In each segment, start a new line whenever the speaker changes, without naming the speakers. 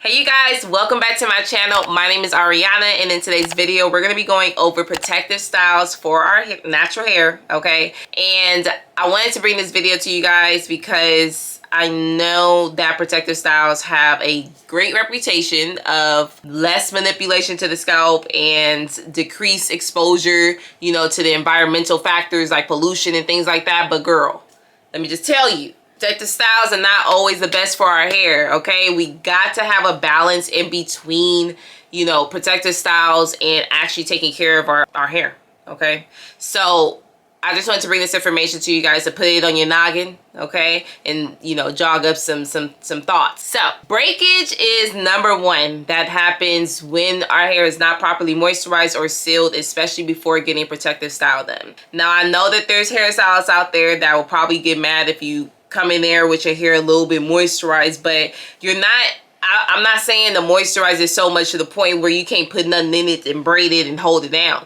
Hey you guys, welcome back to my channel. My name is Ariana, and in today's video we're going to be going over protective styles for our natural hair, okay? And I wanted to bring this video to you guys because I know that protective styles have a great reputation of less manipulation to the scalp and decreased exposure, you know, to the environmental factors like pollution and things like that. But girl, let me just tell you, protective styles are not always the best for our hair, okay? We got to have a balance in between, you know, protective styles and actually taking care of our hair, okay? So I just wanted to bring this information to you guys to put it on your noggin, okay? And, you know, jog up some thoughts. So breakage is number one that happens when our hair is not properly moisturized or sealed, especially before getting protective style done. Now, I know that there's hairstylists out there that will probably get mad if you come in there with your hair a little bit moisturized, but you're not, I'm not saying the moisturizer is so much to the point where you can't put nothing in it and braid it and hold it down.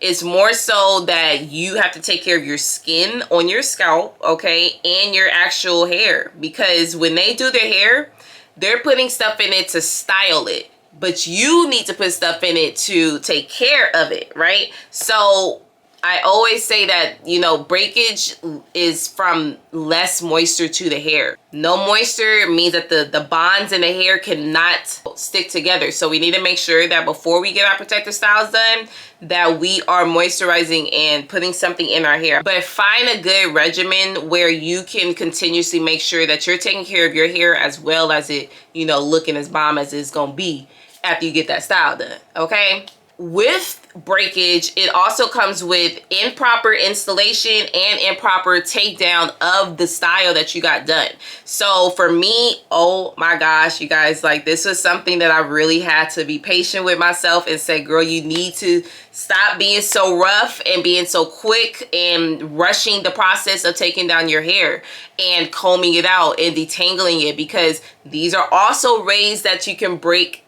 It's more so that you have to take care of your skin on your scalp, okay, and your actual hair, because when they do their hair, they're putting stuff in it to style it, but you need to put stuff in it to take care of it, right? So I always say that, you know, breakage is from less moisture to the hair. No moisture means that the bonds in the hair cannot stick together. So we need to make sure that before we get our protective styles done, that we are moisturizing and putting something in our hair. But find a good regimen where you can continuously make sure that you're taking care of your hair as well as it, you know, looking as bomb as it's gonna be after you get that style done, okay? With breakage, it also comes with improper installation and improper takedown of the style that you got done. So for me, oh my gosh, you guys, like, this was something that I really had to be patient with myself and say, girl, you need to stop being so rough and being so quick and rushing the process of taking down your hair and combing it out and detangling it, because these are also ways that you can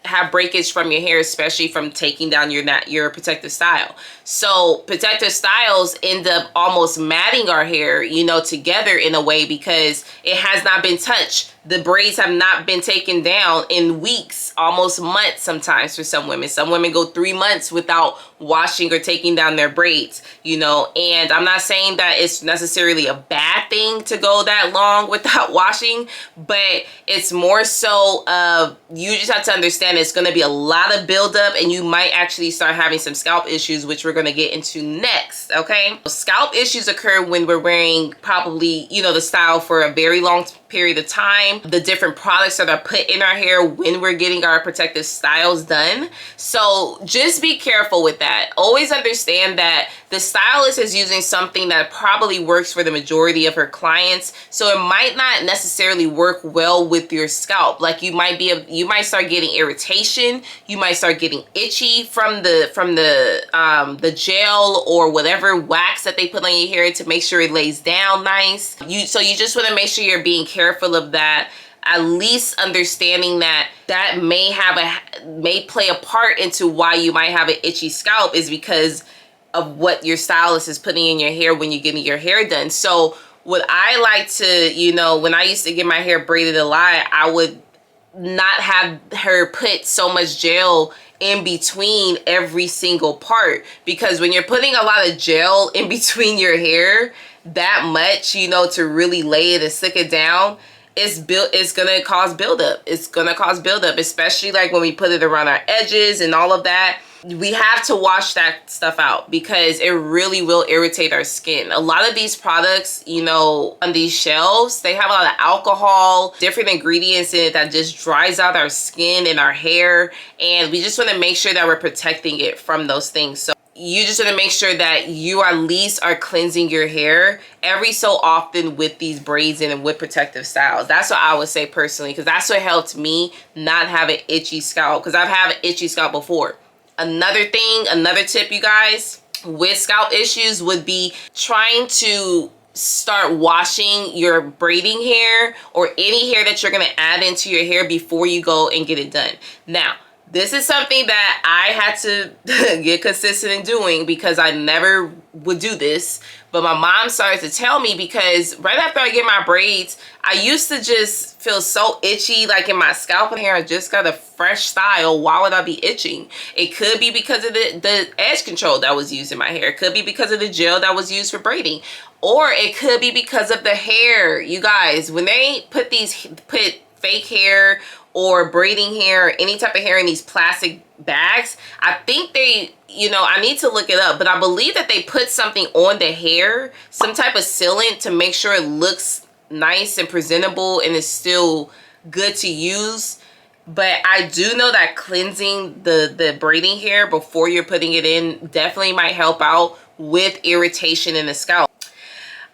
have breakage from your hair, especially from taking down your protective style. So protective styles end up almost matting our hair, you know, together in a way, because it has not been touched. The braids have not been taken down in weeks, almost months sometimes for some women. Some women go 3 months without washing or taking down their braids, you know. And I'm not saying that it's necessarily a bad thing to go that long without washing, but it's more so you just have to understand it's going to be a lot of buildup, and you might actually start having some scalp issues, which we're going to get into next, okay? Scalp issues occur when we're wearing probably, you know, the style for a very long period of time, the different products that are put in our hair when we're getting our protective styles done. So just be careful with that. Always understand that the stylist is using something that probably works for the majority of her clients, so it might not necessarily work well with your scalp. Like, you might start getting irritation, you might start getting itchy from the gel or whatever wax that they put on your hair to make sure it lays down nice. So you just want to make sure you're being careful of that. At least understanding that may play a part into why you might have an itchy scalp is because of what your stylist is putting in your hair when you're getting your hair done. So what I like to, you know, when I used to get my hair braided a lot, I would not have her put so much gel in between every single part, because when you're putting a lot of gel in between your hair that much, you know, to really lay it and stick it down, it's gonna cause buildup. It's gonna cause buildup, especially like when we put it around our edges and all of that. We have to wash that stuff out because it really will irritate our skin. A lot of these products, you know, on these shelves, they have a lot of alcohol, different ingredients in it that just dries out our skin and our hair, and we just want to make sure that we're protecting it from those things. So you just want to make sure that you at least are cleansing your hair every so often with these braids and with protective styles. That's what I would say personally, because that's what helped me not have an itchy scalp, because I've had an itchy scalp before. Another tip, you guys, with scalp issues would be trying to start washing your braiding hair or any hair that you're going to add into your hair before you go and get it done. Now, This is something that I had to get consistent in doing because I never would do this. But my mom started to tell me, because right after I get my braids, I used to just feel so itchy, like in my scalp and hair. I just got a fresh style. Why would I be itching? It could be because of the edge control that was used in my hair. It could be because of the gel that was used for braiding. Or it could be because of the hair. You guys, when they put fake hair or braiding hair or any type of hair in these plastic bags, I think they, you know, I need to look it up, but I believe that they put something on the hair, some type of sealant, to make sure it looks nice and presentable and is still good to use. But I do know that cleansing the braiding hair before you're putting it in definitely might help out with irritation in the scalp.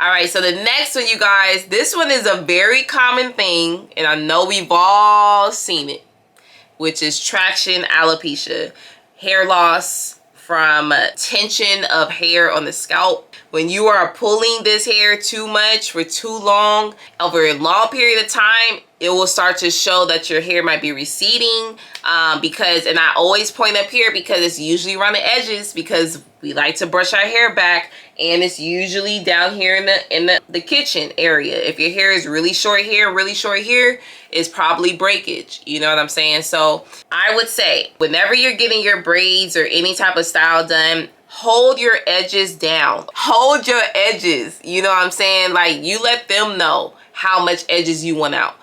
All right, so the next one, you guys, this one is a very common thing, and I know we've all seen it, which is traction alopecia, hair loss from tension of hair on the scalp. When you are pulling this hair too much for too long, over a long period of time, it will start to show that your hair might be receding, because, and I always point up here because it's usually around the edges, because we like to brush our hair back, and it's usually down here in the kitchen area. If your hair is really short here, it's probably breakage. You know what I'm saying? So I would say whenever you're getting your braids or any type of style done, hold your edges down. Hold your edges. You know what I'm saying? Like, you let them know how much edges you want out.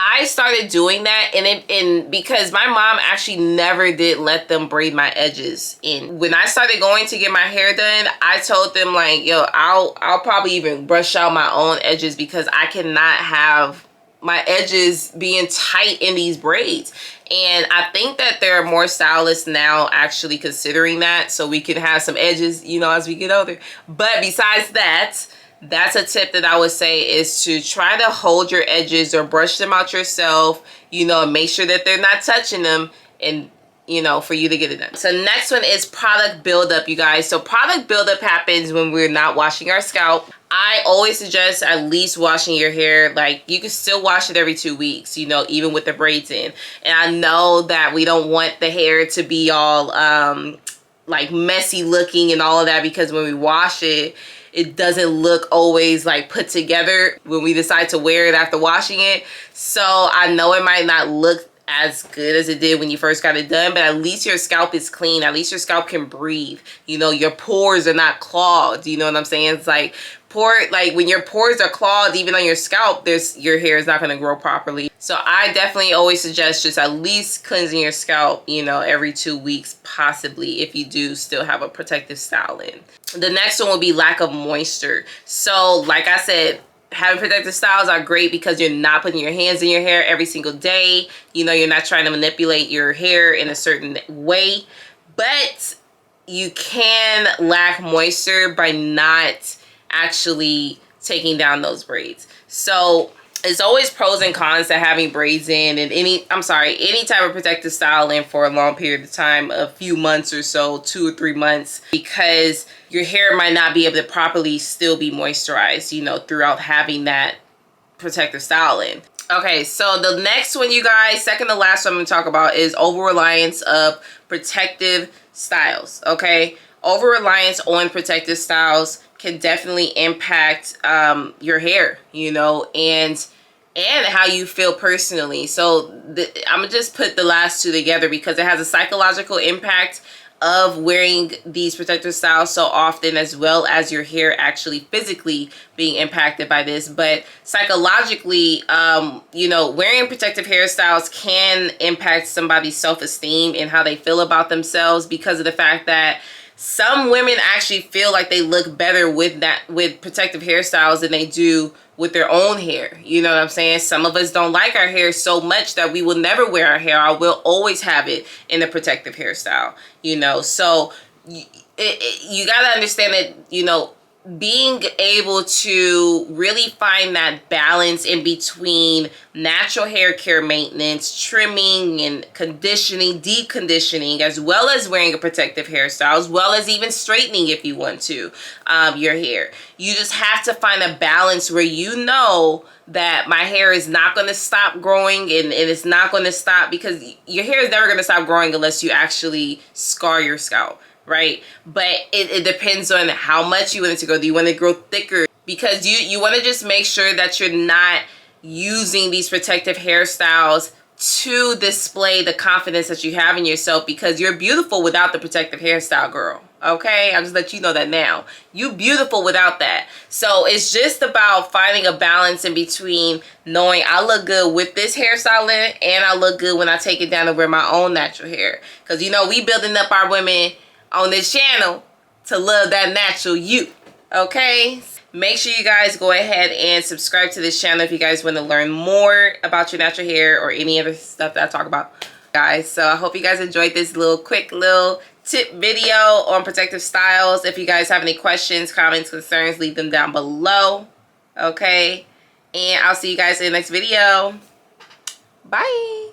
I started doing that, and because my mom actually never did let them braid my edges in. When I started going to get my hair done, I told them, like, yo, I'll probably even brush out my own edges, because I cannot have my edges being tight in these braids. And I think that there are more stylists now actually considering that, so we can have some edges, you know, as we get older. But besides that, that's a tip that I would say, is to try to hold your edges or brush them out yourself, you know, and make sure that they're not touching them, and, you know, for you to get it done. So next one is product buildup, you guys. So product buildup happens when we're not washing our scalp. I always suggest at least washing your hair. Like, you can still wash it every 2 weeks, you know, even with the braids in. And I know that we don't want the hair to be all like messy looking and all of that, because when we wash it, it doesn't look always like put together when we decide to wear it after washing it. So I know it might not look as good as it did when you first got it done, but at least your scalp is clean. At least your scalp can breathe. You know, your pores are not clogged. You know what I'm saying? It's like when your pores are clogged, even on your scalp, your hair is not going to grow properly. So I definitely always suggest just at least cleansing your scalp, you know, every 2 weeks, possibly, if you do still have a protective style in. The next one will be lack of moisture. So like I said, having protective styles are great because you're not putting your hands in your hair every single day. You know, you're not trying to manipulate your hair in a certain way, but you can lack moisture by not actually taking down those braids. So it's always pros and cons to having braids in, and any type of protective style in for a long period of time, a few months or so, 2 or 3 months, because your hair might not be able to properly still be moisturized, you know, throughout having that protective style in. Okay, so the next one, you guys, second to last one I'm going to talk about is over-reliance of protective styles, okay? Over-reliance on protective styles can definitely impact your hair, you know, and how you feel personally. So I'm gonna just put the last two together because it has a psychological impact of wearing these protective styles so often, as well as your hair actually physically being impacted by this. But psychologically, you know, wearing protective hairstyles can impact somebody's self-esteem and how they feel about themselves, because of the fact that some women actually feel like they look better with protective hairstyles than they do with their own hair. You know what I'm saying? Some of us don't like our hair so much that we will never wear our hair. I will always have it in a protective hairstyle, you know. So you got to understand that, you know, being able to really find that balance in between natural hair care maintenance, trimming and conditioning, deep conditioning, as well as wearing a protective hairstyle, as well as even straightening if you want to, your hair. You just have to find a balance where you know that my hair is not going to stop growing, and it's not going to stop, because your hair is never going to stop growing unless you actually scar your scalp. Right? But it depends on how much you want it to grow. Do you want to grow thicker? Because you want to just make sure that you're not using these protective hairstyles to display the confidence that you have in yourself, because you're beautiful without the protective hairstyle, girl. Okay? I'll just let you know that now. You beautiful without that. So it's just about finding a balance in between knowing I look good with this hairstyle in it, and I look good when I take it down to wear my own natural hair. Because, you know, we building up our women on this channel to love that natural you. Okay? Make sure you guys go ahead and subscribe to this channel if you guys want to learn more about your natural hair or any other stuff that I talk about, guys. So I hope you guys enjoyed this quick little tip video on protective styles. If you guys have any questions, comments, concerns, leave them down below. Okay? And I'll see you guys in the next video. Bye.